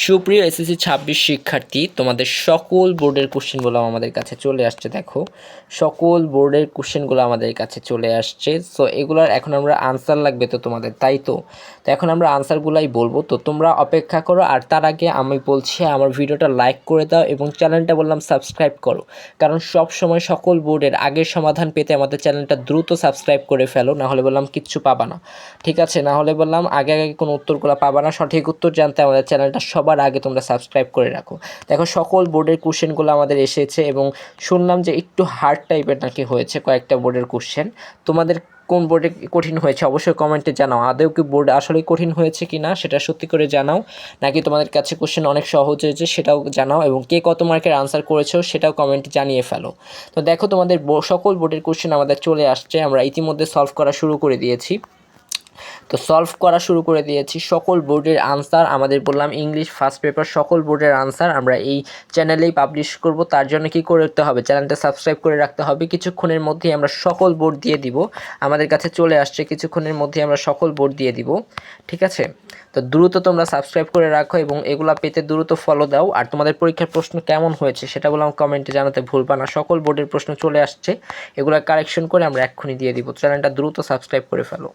সুপ্রিয় এসএসসি 26 শিক্ষার্থী, তোমাদের সকল বোর্ডের কোশ্চেনগুলো আমাদের কাছে চলে আসছে। দেখো, সকল বোর্ডের কোশ্চেনগুলো আমাদের কাছে চলে আসছে। সো এগুলার এখন আমরা আনসার লাগবে তো তোমাদের, তাই তো এখন আমরা আনসারগুলাই বলবো। তো তোমরা অপেক্ষা করো, আর তার আগে আমি বলছি আমার ভিডিওটা লাইক করে দাও এবং চ্যানেলটা বললাম সাবস্ক্রাইব করো, কারণ সব সময় সকল বোর্ডের আগের সমাধান পেতে আমাদের চ্যানেলটা দ্রুত সাবস্ক্রাইব করে ফেলো, না হলে বললাম কিচ্ছু পাবা না। ঠিক আছে, না হলে বললাম আগে আগে কোনো উত্তরগুলো পাবা না। সঠিক উত্তর জানতে আমাদের চ্যানেলটা সবার আগে তোমরা সাবস্ক্রাইব করে রাখো। দেখো, সকল বোর্ডের কোশ্চেনগুলো আমাদের এসেছে এবং শুনলাম যে একটু হার্ড টাইপের নাকি হয়েছে কয়েকটা বোর্ডের কোশ্চেন। তোমাদের কোন বোর্ডে কঠিন হয়েছে অবশ্যই কমেন্টে জানাও। আদৌ কি বোর্ড আসলে কঠিন হয়েছে কি না সেটা সত্যি করে জানাও, নাকি তোমাদের কাছে কোশ্চেন অনেক সহজ হয়েছে সেটাও জানাও, এবং কে কত মার্কের আনসার করেছো সেটাও কমেন্টে জানিয়ে ফেলো। তো দেখো, তোমাদের সকল বোর্ডের কোশ্চেন আমাদের চলে আসছে, আমরা ইতিমধ্যে সলভ করা শুরু করে দিয়েছি। সকল বোর্ডের আনসার আমাদের বললাম ইংলিশ ফার্স্ট পেপার সকল বোর্ডের আনসার আমরা এই চ্যানেলেই পাবলিশ করব। তার জন্য কি করতে হবে, চ্যানেলটা সাবস্ক্রাইব করে রাখতে হবে। কিছুক্ষণের মধ্যেই আমরা সকল বোর্ড দিয়ে দিব, আমাদের কাছে চলে আসছে, কিছুক্ষণের মধ্যেই আমরা সকল বোর্ড দিয়ে দিব। ঠিক আছে, তো দ্রুত তোমরা সাবস্ক্রাইব করে রাখো এবং এগুলা পেতে দ্রুত ফলো দাও। আর তোমাদের পরীক্ষার প্রশ্ন কেমন হয়েছে সেটা বললাম কমেন্টে জানাতে ভুলবা না। সকল বোর্ডের প্রশ্ন চলে আসছে, এগুলা কারেকশন করে আমরা এক্ষুনি দিয়ে দিব। চ্যানেলটা দ্রুত সাবস্ক্রাইব করে ফেলো।